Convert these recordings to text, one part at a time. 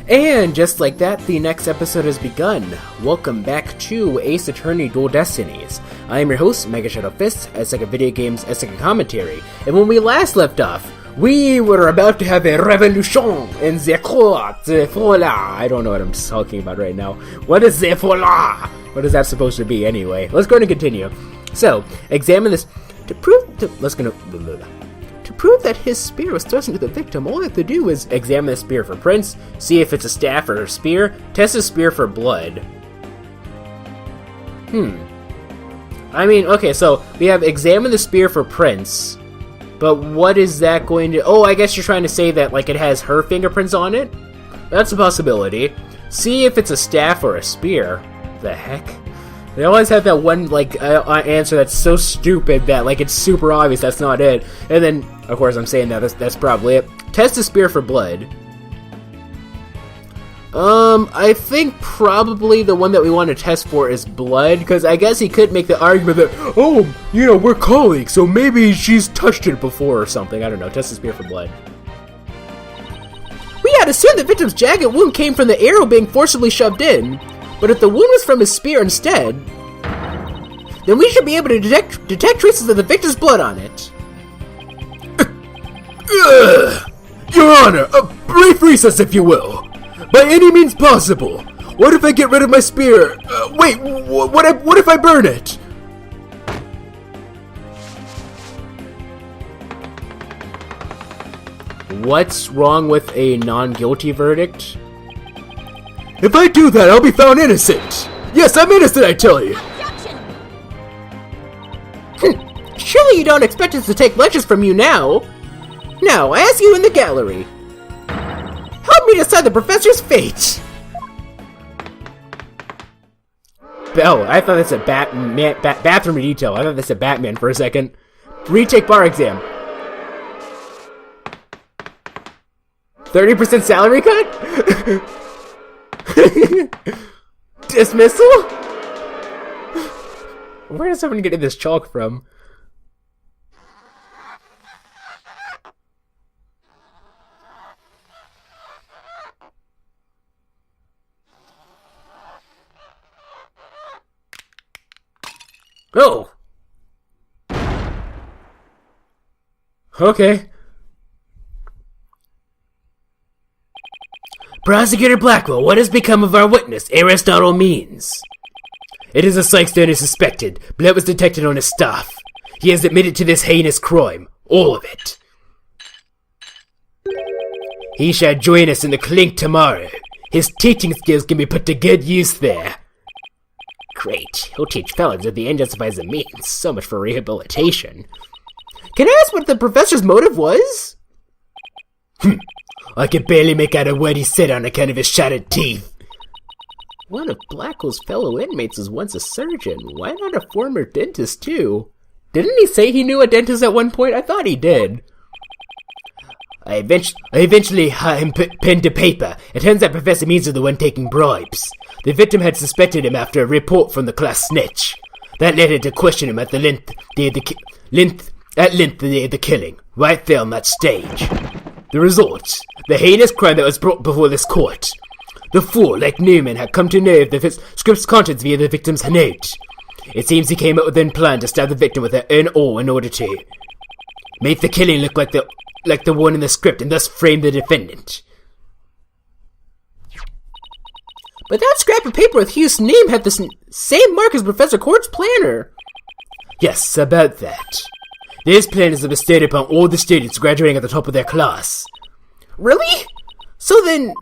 And just like that, the next episode has begun. Welcome back to Ace Attorney Dual Destinies. I am your host, MegaShadowFist, as like a video games as like a commentary. And when we last left off, we were about to have a revolution in the court. I don't know what I'm talking about right now. What is the fola? What is that supposed to be anyway? Let's go ahead and continue. So, examine this to prove that his spear was thrust into the victim. All I have to do is examine the spear for prints, see if it's a staff or a spear, test the spear for blood. I mean, okay, so we have examine the spear for prints, but what is that going to... Oh, I guess you're trying to say that, like, it has her fingerprints on it? That's a possibility. See if it's a staff or a spear. The heck? They always have that one, like, answer that's so stupid that, like, it's super obvious that's not it. And then, of course, I'm saying that's probably it. Test the spear for blood. I think probably the one that we want to test for is blood, because I guess he could make the argument that, oh, you know, we're colleagues, so maybe she's touched it before or something. I don't know. Test the spear for blood. We had assumed the victim's jagged wound came from the arrow being forcibly shoved in. But if the wound was from his spear instead, then we should be able to detect traces of the victim's blood on it. Your Honor, a brief recess if you will. By any means possible. What if I get rid of my spear? Wait, what if I burn it? What's wrong with a non-guilty verdict? If I do that, I'll be found innocent! Yes, I'm innocent, I tell you! Surely you don't expect us to take lectures from you now? Now, I ask you in the gallery. Help me decide the professor's fate! Oh, I thought that's a bathroom detail. I thought that's a Batman for a second. Retake bar exam. 30% salary cut? Dismissal? Where is someone getting this chalk from? Oh! Okay. Prosecutor Blackwell, what has become of our witness, Aristotle Means? It is a Cykes who is suspected. Blood was detected on his staff. He has admitted to this heinous crime. All of it. He shall join us in the clink tomorrow. His teaching skills can be put to good use there. Great. He'll teach felons that the end justifies the means. So much for rehabilitation. Can I ask what the professor's motive was? I can barely make out a word he said on account of his shattered teeth. One of Blackwell's fellow inmates was once a surgeon. Why not a former dentist, too? Didn't he say he knew a dentist at one point? I thought he did. I eventually had him put pen to paper. It turns out Professor Means is the one taking bribes. The victim had suspected him after a report from the class snitch. That led her to question him at the length of the killing, right there on that stage. The result, the heinous crime that was brought before this court. The fool, like Newman, had come to know of the script's contents via the victim's note. It seems he came up with a plan to stab the victim with her own oar in order to make the killing look like the one in the script and thus frame the defendant. But that scrap of paper with Hugh's name had the same mark as Professor Court's planner. Yes, about that. This plan is bestowed upon all the students graduating at the top of their class. Really? So then...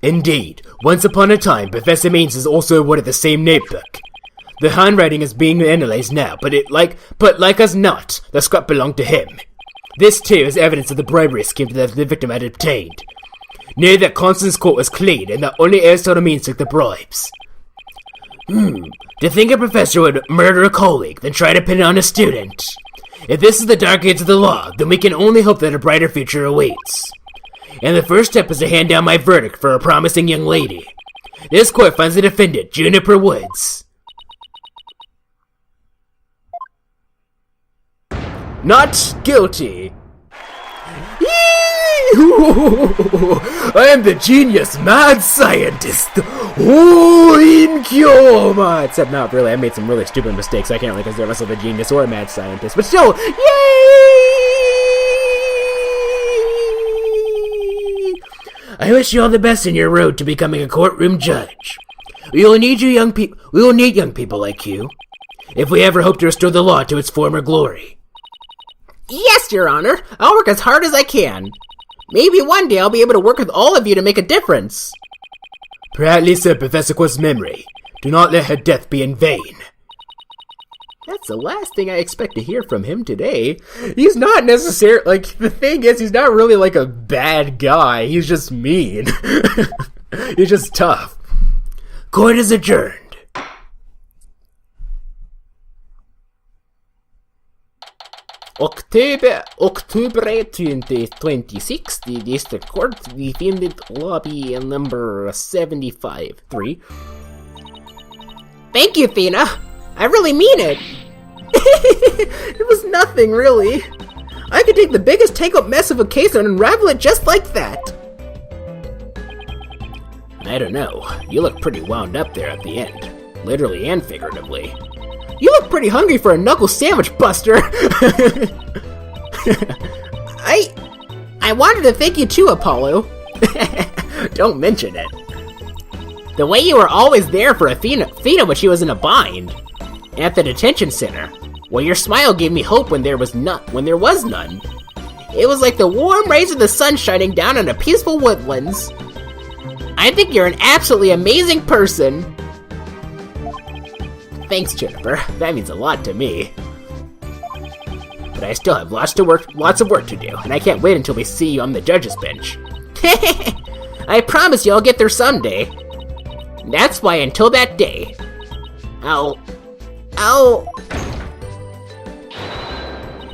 Indeed. Once upon a time, Professor Means is also awarded the same notebook. The handwriting is being analyzed now, but like as not, the scrap belonged to him. This, too, is evidence of the bribery scheme that the victim had obtained. Know that Constance Court was clean, and that only Aristotle Means took the bribes. To think a professor would murder a colleague, then try to pin it on a student. If this is the dark age of the law, then we can only hope that a brighter future awaits. And the first step is to hand down my verdict for a promising young lady. This court finds the defendant, Juniper Woods. Not guilty. I am the genius mad scientist. Oh, in Kyoma. Except not really. I made some really stupid mistakes. I can't really consider myself a genius or a mad scientist. But still, yay! I wish you all the best in your road to becoming a courtroom judge. We will need young people like you, if we ever hope to restore the law to its former glory. Yes, Your Honor. I'll work as hard as I can. Maybe one day I'll be able to work with all of you to make a difference. Proudly serve Professor Quest's memory. Do not let her death be in vain. That's the last thing I expect to hear from him today. He's not necessarily, like, the thing is, he's not really like a bad guy. He's just mean. He's just tough. Court is adjourned. October 2026, the District Court, defendant lobby number 75-3. Thank you, Athena. I really mean it. It was nothing, really. I could take the biggest tangled mess of a case and unravel it just like that. I don't know. You look pretty wound up there at the end. Literally and figuratively. You look pretty hungry for a knuckle sandwich, Buster. I wanted to thank you too, Apollo. Don't mention it. The way you were always there for Athena when she was in a bind. At the detention center. Well, your smile gave me hope when there was none. It was like the warm rays of the sun shining down on a peaceful woodlands. I think you're an absolutely amazing person. Thanks, Juniper. That means a lot to me. But I still have lots of work to do, and I can't wait until we see you on the judge's bench. I promise you I'll get there someday. That's why until that day, I'll...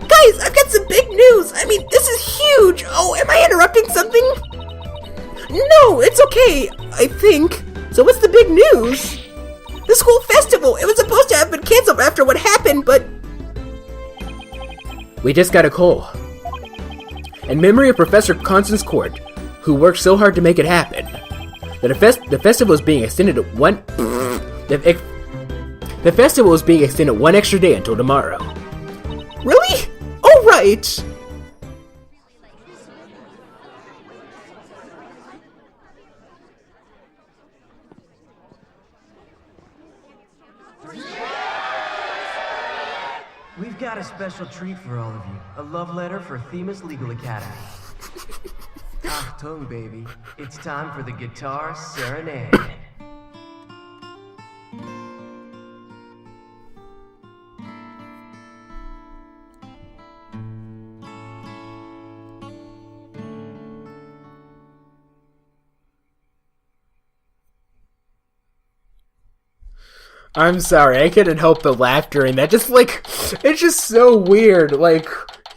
Guys, I've got some big news! I mean, this is huge! Oh, am I interrupting something? No, it's okay, I think. So what's the big news? The school festival! It was supposed to have been canceled after what happened, but... We just got a call. In memory of Professor Constance Court, who worked so hard to make it happen, the festival is being extended one extra day until tomorrow. Really? Oh, right! We've got a special treat for all of you. A love letter for Themis Legal Academy. Achtung, baby. It's time for the guitar serenade. I'm sorry, I couldn't help but laugh during that. Just like, it's just so weird, like,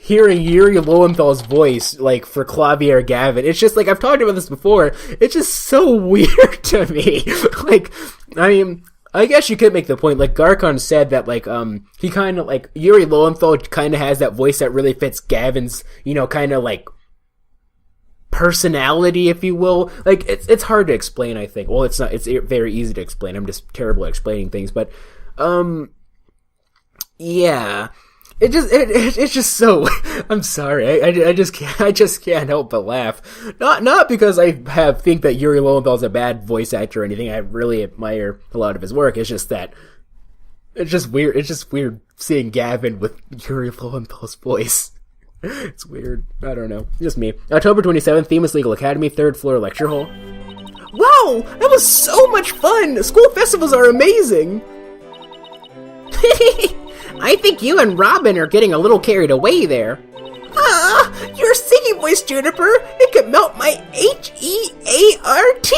hearing Yuri Lowenthal's voice, like, for Clavier Gavin. It's just like, I've talked about this before, it's just so weird to me. Like, I mean, I guess you could make the point, like, Garcon said that, like, he kind of, like, Yuri Lowenthal kind of has that voice that really fits Gavin's, you know, kind of, like, personality, if you will. Like, it's hard to explain, I think. Well, it's not, it's very easy to explain. I'm just terrible at explaining things, but, yeah. It's just so, I'm sorry, I just can't help but laugh. Not because I think that Yuri Lowenthal's a bad voice actor or anything. I really admire a lot of his work. It's just that, it's just weird seeing Gavin with Yuri Lowenthal's voice. It's weird. I don't know. Just me. October 27th, Themis Legal Academy, 3rd floor lecture hall. Wow! That was so much fun! School festivals are amazing! I think you and Robin are getting a little carried away there. Ah! Your singing voice, Juniper! It could melt my H-E-A-R-T!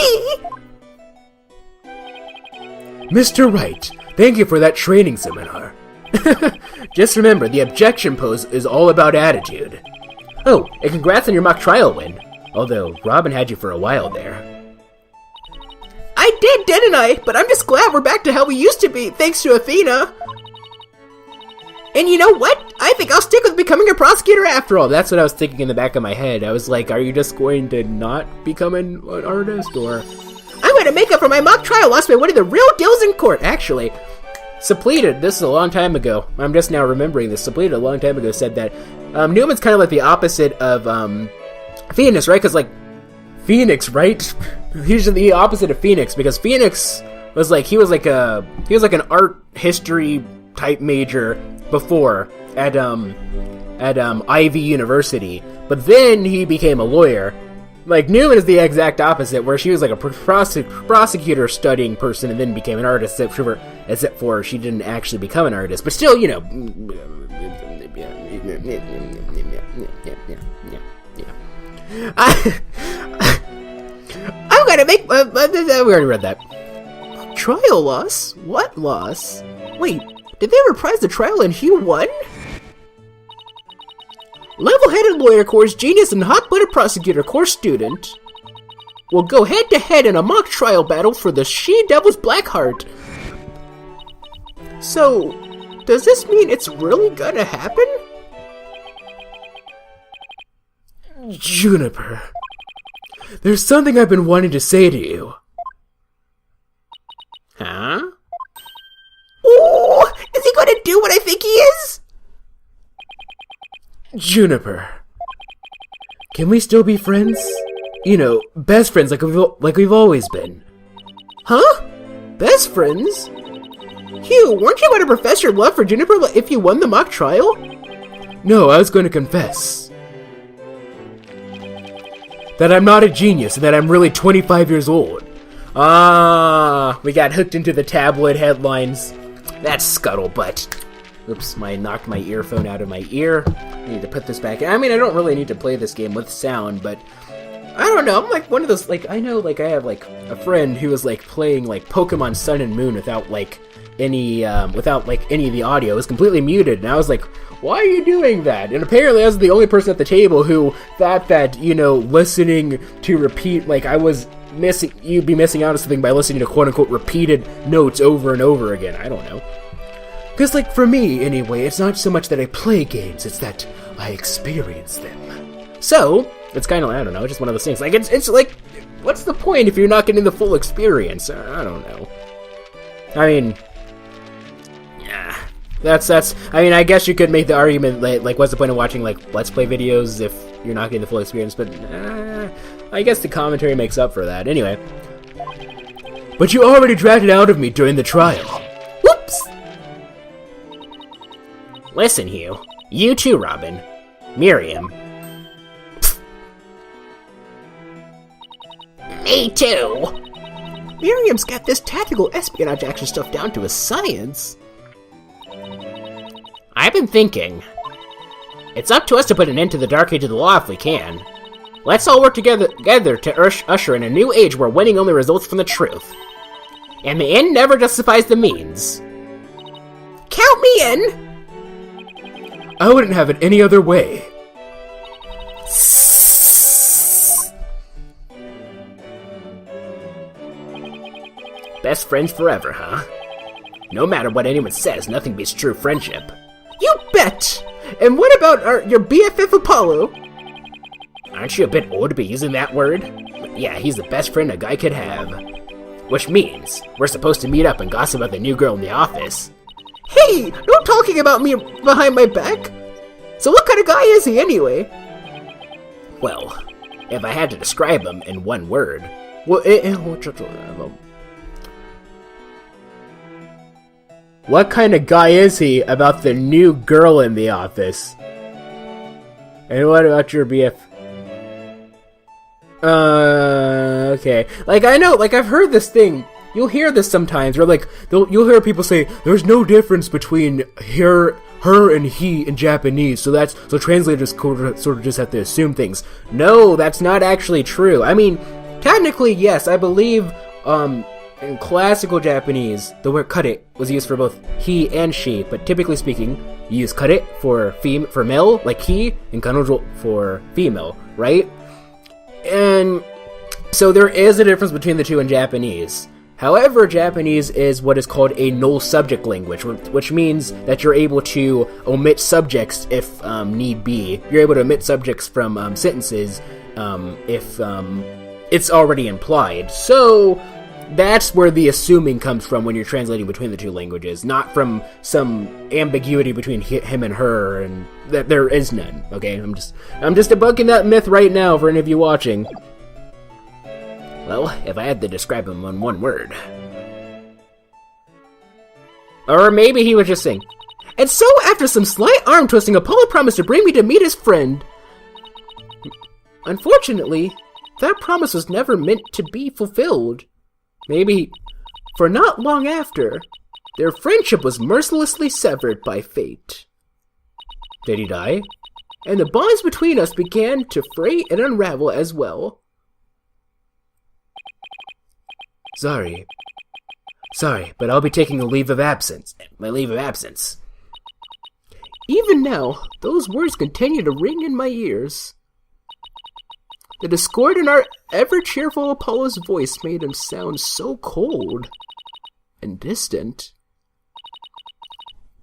Mr. Wright, thank you for that training seminar. Just remember, the objection pose is all about attitude. Oh, and congrats on your mock trial win. Although, Robin had you for a while there. I did, didn't I? But I'm just glad we're back to how we used to be, thanks to Athena. And you know what? I think I'll stick with becoming a prosecutor after all. That's what I was thinking in the back of my head. I was like, are you just going to not become an artist, or... I'm going to make up for my mock trial loss by winning the real deals in court, actually. Suppleted, this is a long time ago. I'm just now remembering this. Suppleted a long time ago said that Newman's kind of like the opposite of Phoenix, right? Because, like, Phoenix, right? He's the opposite of Phoenix, because Phoenix was like, he was like an art history type major before at Ivy University, but then he became a lawyer. Like, Newman is the exact opposite, where she was like a prosecutor studying person and then became an artist, except for she didn't actually become an artist, but still, you know. I'm gonna make... we already read that. Trial loss? What loss? Wait, did they reprise the trial and Hugh won? Level-headed lawyer course genius and hot-blooded prosecutor course student will go head-to-head in a mock trial battle for the She-Devil's Blackheart. So, does this mean it's really gonna happen? Juniper, there's something I've been wanting to say to you. Huh? Ooh, is he gonna do what I think he is? Juniper, can we still be friends? You know, best friends like we've always been. Huh? Best friends? Hugh, weren't you going to profess your love for Juniper if you won the mock trial? No, I was going to confess that I'm not a genius and that I'm really 25 years old. Ah, we got hooked into the tabloid headlines. That's scuttlebutt. Oops, I knocked my earphone out of my ear. I need to put this back in. I mean, I don't really need to play this game with sound, but I don't know. I'm like one of those, like, I know, like, I have, like, a friend who was, like, playing, like, Pokemon Sun and Moon without, like, any of the audio. It was completely muted, and I was like, why are you doing that? And apparently I was the only person at the table who thought that, you know, listening to repeat, like, you'd be missing out on something by listening to quote-unquote repeated notes over and over again. I don't know. Because, like, for me, anyway, it's not so much that I play games, it's that I experience them. So, it's kind of, I don't know, just one of those things. Like, it's like, what's the point if you're not getting the full experience? I don't know. I mean, yeah, that's, I mean, I guess you could make the argument, like, what's the point of watching, like, Let's Play videos if you're not getting the full experience, but, I guess the commentary makes up for that. Anyway. But you already dragged it out of me during the trial. Whoops! Listen, Hugh. You too, Robin. Miriam. Pfft. Me too! Miriam's got this tactical espionage action stuff down to a science. I've been thinking. It's up to us to put an end to the Dark Age of the Law if we can. Let's all work together to usher in a new age where winning only results from the truth. And the end never justifies the means. Count me in! I wouldn't have it any other way. Best friends forever, huh? No matter what anyone says, nothing beats true friendship. You bet! And what about your BFF Apollo? Aren't you a bit old to be using that word? But yeah, he's the best friend a guy could have. Which means, we're supposed to meet up and gossip about the new girl in the office. Hey, no talking about me behind my back! So what kind of guy is he anyway? Well, if I had to describe him in one word, what kind of guy is he about the new girl in the office? And what about your BF? Okay. Like, I know, like, I've heard this thing. You'll hear this sometimes, where, like, you'll hear people say, there's no difference between her and he in Japanese, so translators sort of just have to assume things. No, that's not actually true. I mean, technically, yes, I believe, in classical Japanese, the word kare was used for both he and she, but typically speaking, you use kare for male, like he, and kanojo for female, right? And so there is a difference between the two in Japanese. However, Japanese is what is called a null subject language, which means that you're able to omit subjects if need be. You're able to omit subjects from sentences if it's already implied. So that's where the assuming comes from when you're translating between the two languages, not from some ambiguity between him and her, and that there is none. Okay, I'm just debunking that myth right now for any of you watching. Well, if I had to describe him in one word. Or maybe he was just saying, and so after some slight arm twisting, Apollo promised to bring me to meet his friend. Unfortunately, that promise was never meant to be fulfilled. Maybe, for not long after, their friendship was mercilessly severed by fate. Did he die? And the bonds between us began to fray and unravel as well. Sorry, but I'll be taking my leave of absence. Even now, those words continue to ring in my ears. The discord in our ever-cheerful Apollo's voice made him sound so cold and distant.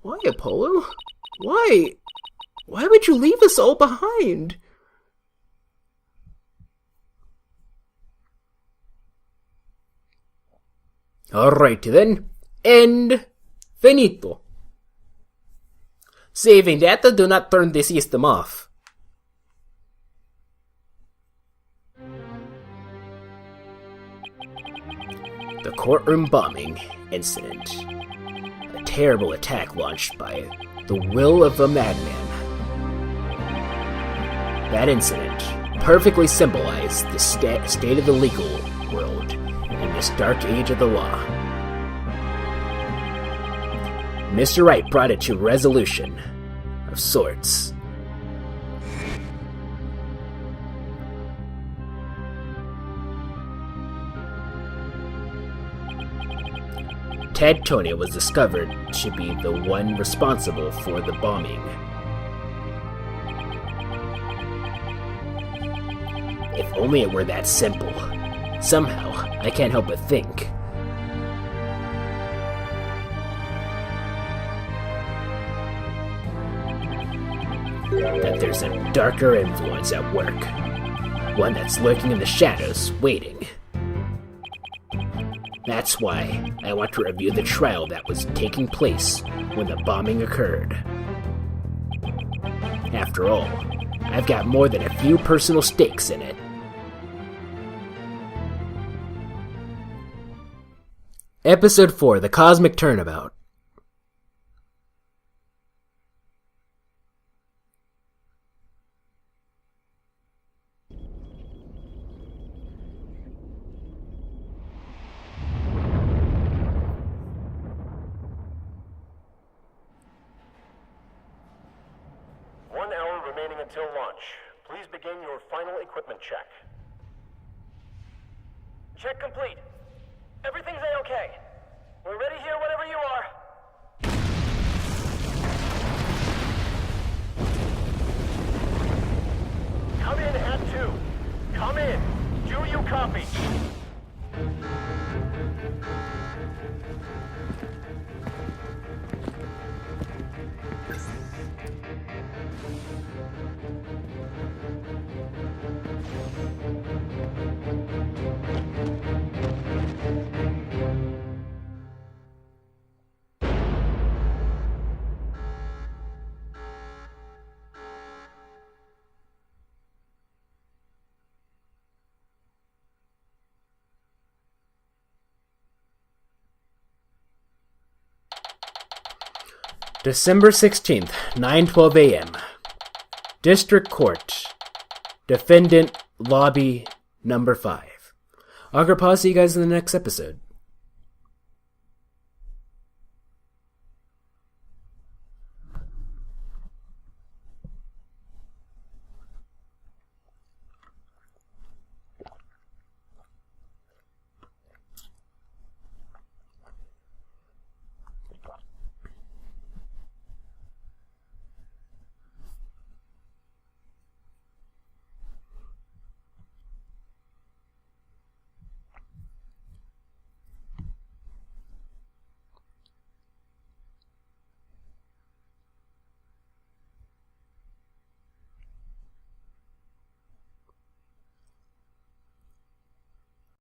Why, Apollo? Why? Why would you leave us all behind? Alrighty then. End. Finito. Saving data, do not turn the system off. The courtroom bombing incident. A terrible attack launched by the will of a madman. That incident perfectly symbolized the state of the legal world in this dark age of the law. Mr. Wright brought it to resolution of sorts. Ted Tony was discovered to be the one responsible for the bombing. If only it were that simple. Somehow, I can't help but think. That there's a darker influence at work. One that's lurking in the shadows, waiting. That's why I want to review the trial that was taking place when the bombing occurred. After all, I've got more than a few personal stakes in it. Episode 4, The Cosmic Turnabout. Until launch. Please begin your final equipment check. Check complete. Everything's A-okay. We're ready here whenever you are. Come in at 2. Come in. Do you copy? December 16th, 9:12 a.m. District Court. Defendant Lobby Number 5. I'll pause see you guys in the next episode.